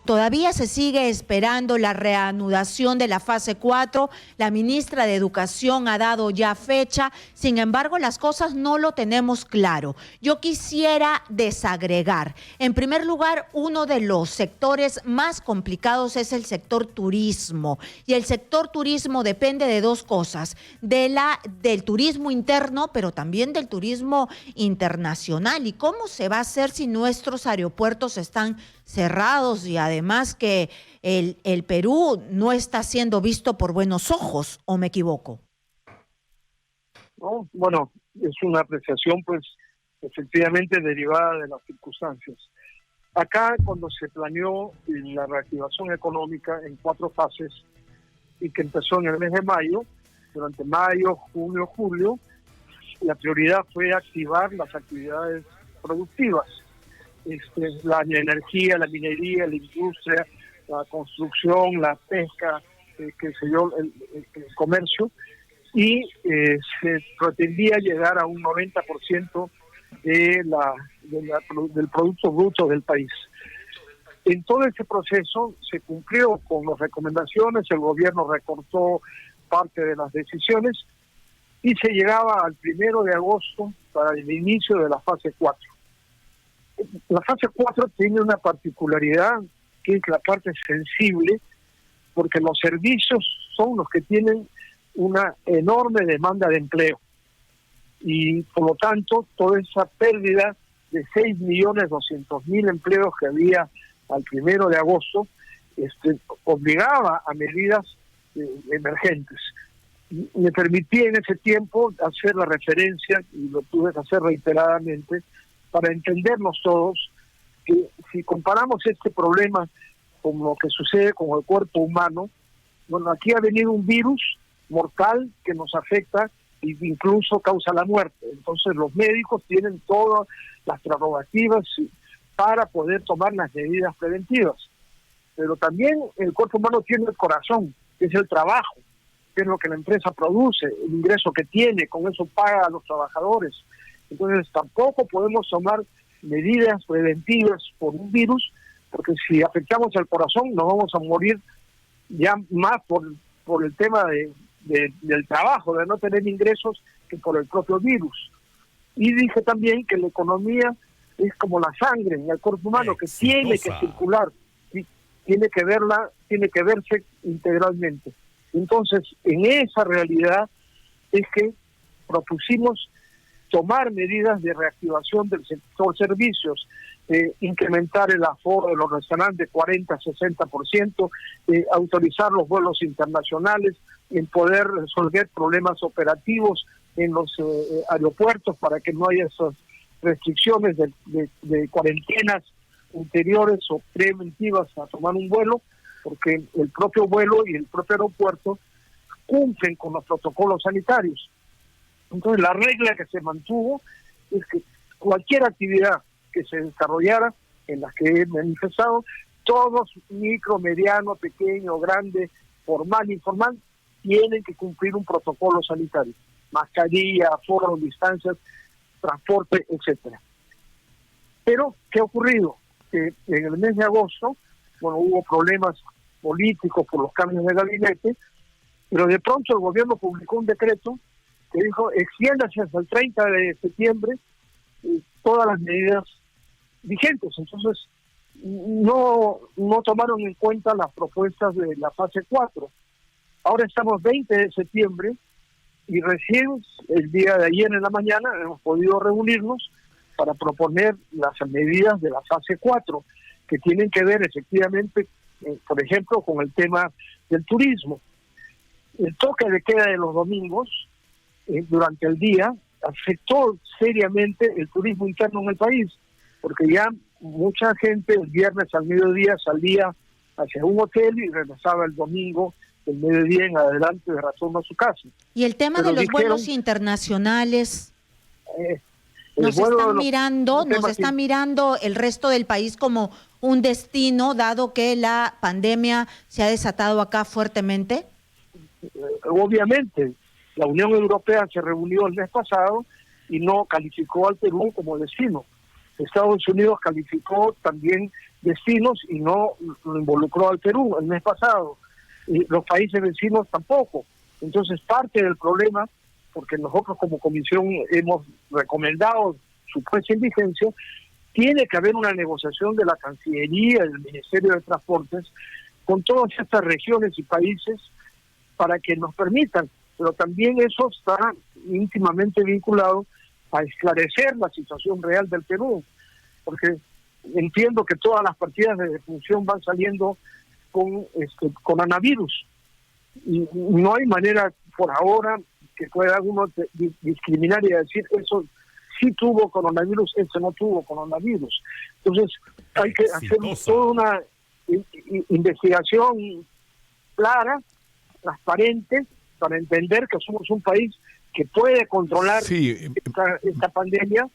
Todavía se sigue esperando la reanudación de la fase 4. La ministra de Educación ha dado ya fecha. Sin embargo, las cosas no lo tenemos claro. Yo quisiera desagregar. En primer lugar, uno de los sectores más complicados es el sector turismo. Y el sector turismo depende de dos cosas: del turismo interno, pero también del turismo internacional. ¿Y cómo se va a hacer si nuestros aeropuertos están cerrados y además que el Perú no está siendo visto por buenos ojos, o me equivoco? No, bueno, es una apreciación pues efectivamente derivada de las circunstancias. Acá cuando se planeó la reactivación económica en 4 fases y que empezó en el mes de mayo, durante mayo, junio, julio, la prioridad fue activar las actividades productivas. La energía, la minería, la industria, la construcción, la pesca, el comercio, y se pretendía llegar a un 90% del Producto Bruto del país. En todo ese proceso se cumplió con las recomendaciones, el gobierno recortó parte de las decisiones y se llegaba al 1 de agosto para el inicio de la fase 4. La fase 4 tiene una particularidad, que es la parte sensible, porque los servicios son los que tienen una enorme demanda de empleo. Y por lo tanto, toda esa pérdida de 6.200.000 empleos que había al 1 de agosto, obligaba a medidas emergentes. Me permití en ese tiempo hacer la referencia, y lo tuve que hacer reiteradamente, para entendernos todos, que si comparamos este problema con lo que sucede con el cuerpo humano, bueno, aquí ha venido un virus mortal que nos afecta e incluso causa la muerte. Entonces los médicos tienen todas las prerrogativas para poder tomar las medidas preventivas. Pero también el cuerpo humano tiene el corazón, que es el trabajo, que es lo que la empresa produce, el ingreso que tiene, con eso paga a los trabajadores. Entonces tampoco podemos tomar medidas preventivas por un virus, porque si afectamos al corazón nos vamos a morir ya más por el tema del trabajo, de no tener ingresos, que por el propio virus. Y dije también que la economía es como la sangre en el cuerpo humano, que tiene que circular, tiene que verse integralmente. Entonces, en esa realidad es que propusimos tomar medidas de reactivación del sector servicios, incrementar el aforo de los restaurantes 40-60%, autorizar los vuelos internacionales, en poder resolver problemas operativos en los aeropuertos para que no haya esas restricciones de cuarentenas anteriores o preventivas a tomar un vuelo, porque el propio vuelo y el propio aeropuerto cumplen con los protocolos sanitarios. Entonces la regla que se mantuvo es que cualquier actividad que se desarrollara, en las que he manifestado, todos, micro, mediano, pequeño, grande, formal, informal, tienen que cumplir un protocolo sanitario: mascarilla, aforo, distancias, transporte, etcétera. Pero, ¿qué ha ocurrido? Que en el mes de agosto, bueno, hubo problemas políticos por los cambios de gabinete, pero de pronto el gobierno publicó un decreto que dijo: extiéndase hasta el 30 de septiembre todas las medidas vigentes. Entonces, no tomaron en cuenta las propuestas de la fase 4. Ahora estamos 20 de septiembre y recién el día de ayer en la mañana hemos podido reunirnos para proponer las medidas de la fase 4, que tienen que ver efectivamente, por ejemplo, con el tema del turismo. El toque de queda de los domingos durante el día afectó seriamente el turismo interno en el país, porque ya mucha gente el viernes al mediodía salía hacia un hotel y regresaba el domingo del mediodía en adelante de retorno a su casa. Y el tema de los vuelos internacionales, nos está mirando el resto del país como un destino, dado que la pandemia se ha desatado acá fuertemente. Obviamente, la Unión Europea se reunió el mes pasado y no calificó al Perú como destino. Estados Unidos calificó también destinos y no lo involucró al Perú el mes pasado. Y los países vecinos tampoco. Entonces, parte del problema, porque nosotros como comisión hemos recomendado su puesta en vigencia, tiene que haber una negociación de la Cancillería, del Ministerio de Transportes, con todas estas regiones y países para que nos permitan, pero también eso está íntimamente vinculado a esclarecer la situación real del Perú, porque entiendo que todas las partidas de defunción van saliendo con coronavirus, y no hay manera por ahora que pueda uno discriminar y decir eso sí tuvo coronavirus, ese no tuvo coronavirus. Entonces hay que hacer toda una investigación clara, transparente, para entender que somos un país que puede controlar esta pandemia,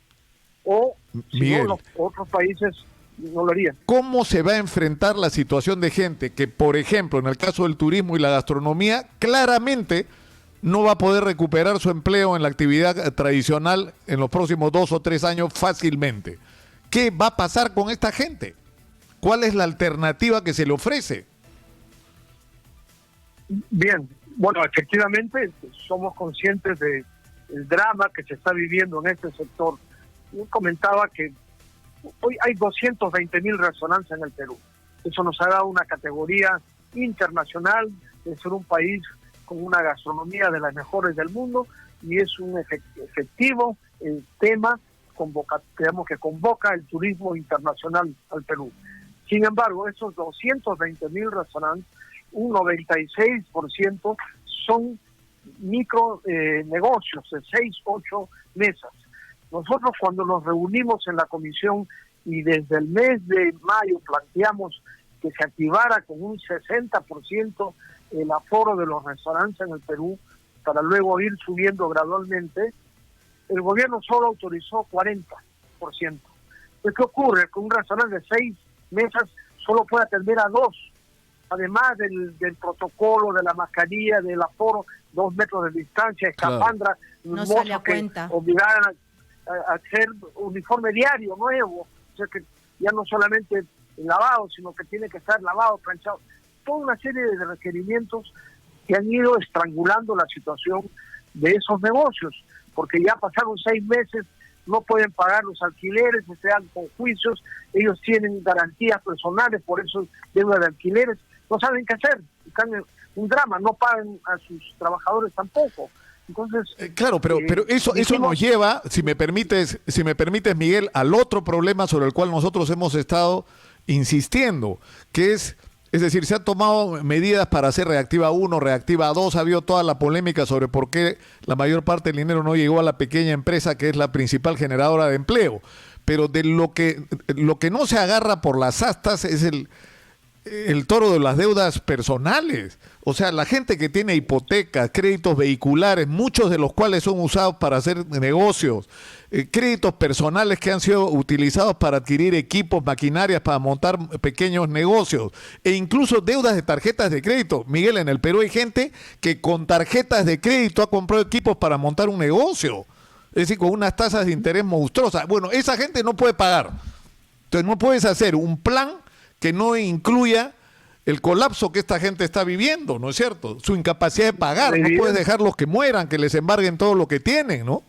o si no, los otros países no lo harían. ¿Cómo se va a enfrentar la situación de gente que, por ejemplo, en el caso del turismo y la gastronomía, claramente no va a poder recuperar su empleo en la actividad tradicional en los próximos 2 o 3 años fácilmente? ¿Qué va a pasar con esta gente? ¿Cuál es la alternativa que se le ofrece? Bien, bueno, efectivamente somos conscientes del drama que se está viviendo en este sector. Yo comentaba que hoy hay 220,000 restaurantes en el Perú. Eso nos ha dado una categoría internacional de ser un país con una gastronomía de las mejores del mundo, y es un efectivo tema que convoca el turismo internacional al Perú. Sin embargo, esos 220,000 restaurantes, un 96% son micro negocios de 6, 8 mesas. Nosotros, cuando nos reunimos en la comisión y desde el mes de mayo planteamos que se activara con un 60% el aforo de los restaurantes en el Perú, para luego ir subiendo gradualmente, el gobierno solo autorizó 40%. ¿Qué ocurre? Que un restaurante de 6 mesas solo puede atender a 2, además del protocolo, de la mascarilla, del aforo, 2 metros de distancia, escafandra, no sale a cuenta. Obligaran a hacer uniforme diario nuevo, o sea que ya no solamente lavado, sino que tiene que estar lavado, planchado, toda una serie de requerimientos que han ido estrangulando la situación de esos negocios, porque ya pasaron 6 meses, no pueden pagar los alquileres, se dan con juicios, ellos tienen garantías personales, por eso deuda de alquileres, no saben qué hacer, están en un drama, no pagan a sus trabajadores tampoco. Entonces, claro, pero eso nos lleva, si me permites, Miguel, al otro problema sobre el cual nosotros hemos estado insistiendo, que es decir, se han tomado medidas para hacer reactiva 1, reactiva 2, ha habido toda la polémica sobre por qué la mayor parte del dinero no llegó a la pequeña empresa, que es la principal generadora de empleo, pero de lo que no se agarra por las astas es el toro de las deudas personales. O sea, la gente que tiene hipotecas, créditos vehiculares, muchos de los cuales son usados para hacer negocios, créditos personales que han sido utilizados para adquirir equipos, maquinarias para montar pequeños negocios, e incluso deudas de tarjetas de crédito. Miguel, en el Perú hay gente que con tarjetas de crédito ha comprado equipos para montar un negocio, es decir, con unas tasas de interés monstruosas. Bueno, esa gente no puede pagar. Entonces no puedes hacer un plan que no incluya el colapso que esta gente está viviendo, ¿no es cierto? Su incapacidad de pagar, no puedes dejarlos que mueran, que les embarguen todo lo que tienen, ¿no?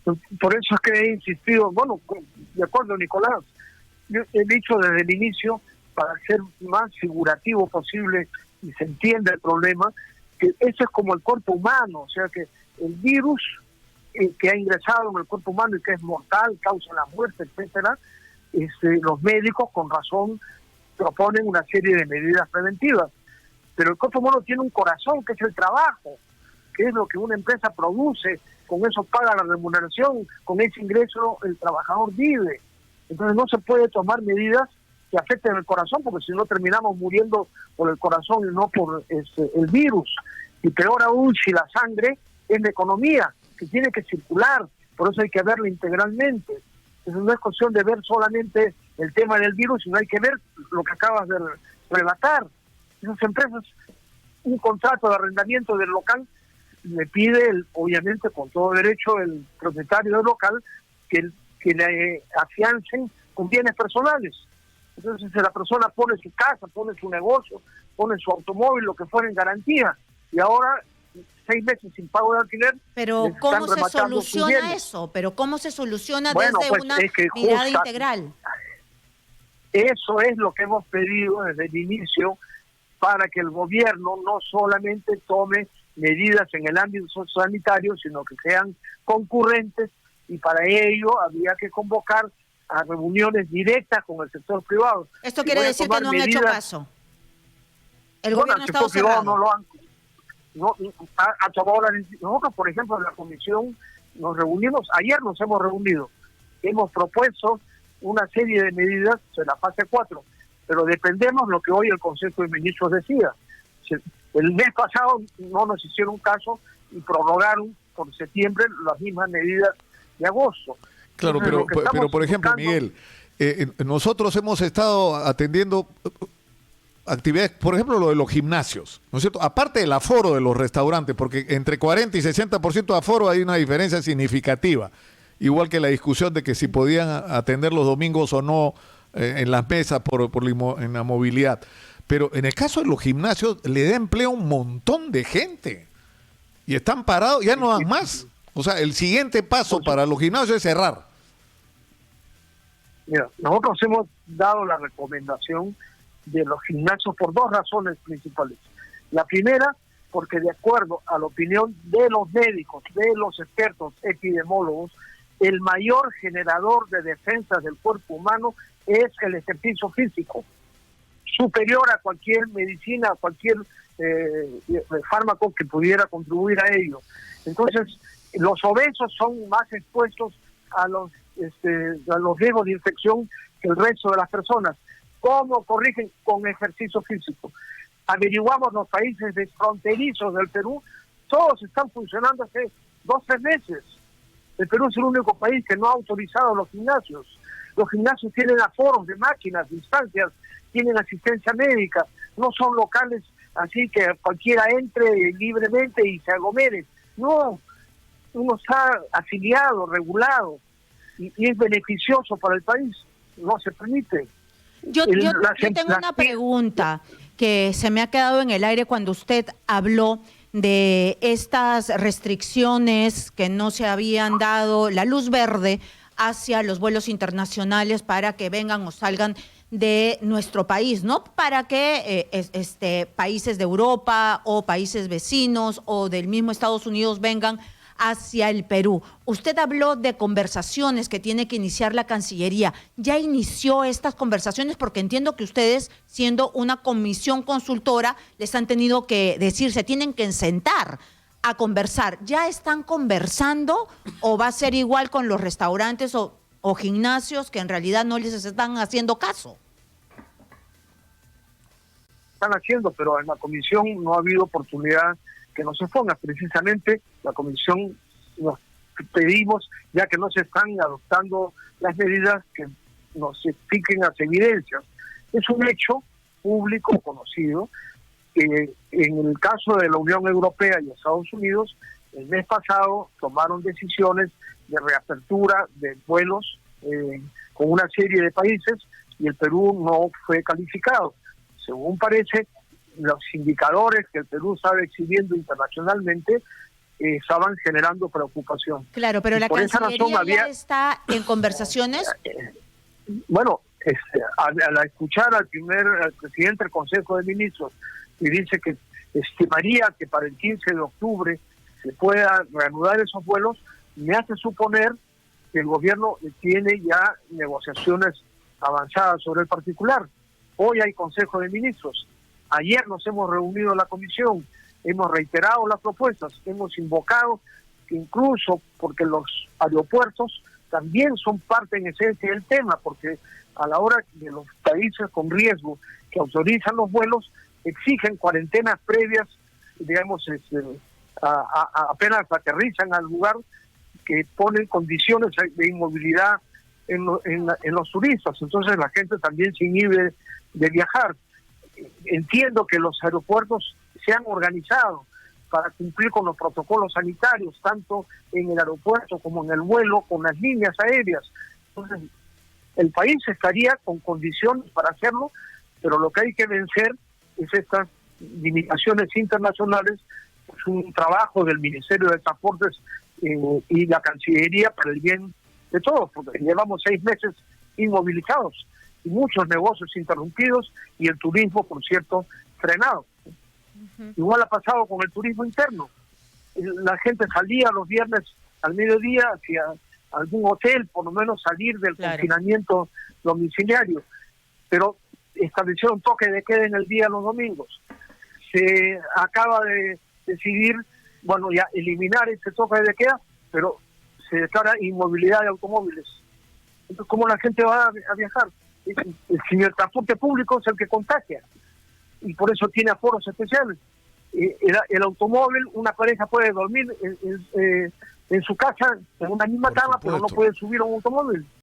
Por eso es que he insistido, bueno, de acuerdo, Nicolás, yo he dicho desde el inicio, para ser más figurativo posible y se entienda el problema, que eso es como el cuerpo humano, o sea que el virus que ha ingresado en el cuerpo humano y que es mortal, causa la muerte, etcétera, los médicos con razón proponen una serie de medidas preventivas, pero el cuerpo humano tiene un corazón que es el trabajo, que es lo que una empresa produce, con eso paga la remuneración, con ese ingreso el trabajador vive. Entonces no se puede tomar medidas que afecten el corazón, porque si no terminamos muriendo por el corazón y no por el virus. Y peor aún si la sangre es la economía, que tiene que circular, por eso hay que verla integralmente. Entonces no es cuestión de ver solamente el tema del virus, sino hay que ver lo que acabas de relatar. Esas empresas, un contrato de arrendamiento del local, le pide, obviamente con todo derecho, el propietario del local, que le afiancen con bienes personales. Entonces, si la persona pone su casa, pone su negocio, pone su automóvil, lo que fuera en garantía, y ahora 6 meses sin pago de alquiler. Pero ¿cómo se soluciona eso? Pero ¿cómo se soluciona desde una mirada integral? Eso es lo que hemos pedido desde el inicio, para que el gobierno no solamente tome medidas en el ámbito sanitario, sino que sean concurrentes, y para ello habría que convocar a reuniones directas con el sector privado. Esto quiere decir que no han hecho caso. El gobierno ha estado cerrado. No lo han, ha tomado la decisión. Nosotros, por ejemplo, en la comisión nos reunimos, ayer nos hemos reunido, hemos propuesto una serie de medidas en la fase 4, pero dependemos lo que hoy el Consejo de Ministros decida. El mes pasado no nos hicieron caso y prorrogaron por septiembre las mismas medidas de agosto. Claro, entonces, pero por ejemplo, Miguel, nosotros hemos estado atendiendo actividades, por ejemplo, lo de los gimnasios, ¿no es cierto? Aparte del aforo de los restaurantes, porque entre 40 y 60% de aforo hay una diferencia significativa, igual que la discusión de que si podían atender los domingos o no en las mesas en la movilidad. Pero en el caso de los gimnasios le da empleo a un montón de gente y están parados, ya no dan más. O sea, el siguiente paso para los gimnasios es cerrar. Mira, nosotros hemos dado la recomendación de los gimnasios por 2 razones principales. La primera, porque de acuerdo a la opinión de los médicos, de los expertos epidemiólogos, el mayor generador de defensas del cuerpo humano es el ejercicio físico, superior a cualquier medicina, a cualquier fármaco que pudiera contribuir a ello. Entonces, los obesos son más expuestos a los riesgos de infección que el resto de las personas. ¿Cómo corrigen? Con ejercicio físico. Averiguamos los países fronterizos del Perú, todos están funcionando hace 2 o 3 meses. El Perú es el único país que no ha autorizado los gimnasios. Los gimnasios tienen aforos de máquinas, de instancias, tienen asistencia médica, no son locales así que cualquiera entre libremente y se aglomere. No, uno está afiliado, regulado, y es beneficioso para el país. No se permite. Yo tengo una pregunta que se me ha quedado en el aire cuando usted habló de estas restricciones que no se habían dado la luz verde hacia los vuelos internacionales para que vengan o salgan de nuestro país, ¿no? Para que países de Europa o países vecinos o del mismo Estados Unidos vengan hacia el Perú. Usted habló de conversaciones que tiene que iniciar la Cancillería. ¿Ya inició estas conversaciones? Porque entiendo que ustedes, siendo una comisión consultora, les han tenido que decir, se tienen que sentar a conversar. ¿Ya están conversando o va a ser igual con los restaurantes o gimnasios que en realidad no les están haciendo caso? Están haciendo, pero en la comisión no ha habido oportunidad que nos exponga. Precisamente la comisión nos pedimos, ya que no se están adoptando las medidas, que nos expliquen las evidencias. Es un hecho público conocido que en el caso de la Unión Europea y Estados Unidos, el mes pasado tomaron decisiones de reapertura de vuelos con una serie de países y el Perú no fue calificado. Según parece, los indicadores que el Perú estaba exhibiendo internacionalmente estaban generando preocupación. Claro, pero la Cancillería ya está en conversaciones. Bueno, al escuchar al presidente del Consejo de Ministros, y dice que estimaría que para el 15 de octubre se pueda reanudar esos vuelos, me hace suponer que el gobierno tiene ya negociaciones avanzadas sobre el particular. Hoy hay Consejo de Ministros. Ayer nos hemos reunido en la comisión, hemos reiterado las propuestas, hemos invocado, incluso porque los aeropuertos también son parte en esencia del tema, porque a la hora de los países con riesgo que autorizan los vuelos, exigen cuarentenas previas, digamos, apenas aterrizan al lugar, que ponen condiciones de inmovilidad en los turistas. Entonces la gente también se inhibe de viajar. Entiendo que los aeropuertos se han organizado para cumplir con los protocolos sanitarios, tanto en el aeropuerto como en el vuelo, con las líneas aéreas. Entonces, El país estaría con condiciones para hacerlo, pero lo que hay que vencer es estas limitaciones internacionales. Es un trabajo del Ministerio de Transportes y la Cancillería para el bien de todos, porque llevamos 6 meses inmovilizados y muchos negocios interrumpidos y el turismo, por cierto, frenado. Igual ha pasado con el turismo interno. La gente salía los viernes al mediodía hacia algún hotel, por lo menos salir del confinamiento domiciliario, pero establecieron toque de queda en el día los domingos. Se acaba de decidir, bueno, ya eliminar ese toque de queda, pero se declara inmovilidad de automóviles. Entonces, ¿cómo la gente va a viajar? El transporte público es el que contagia y por eso tiene aforos especiales. El automóvil, una pareja puede dormir en su casa en una misma cama, pero no puede subir a un automóvil.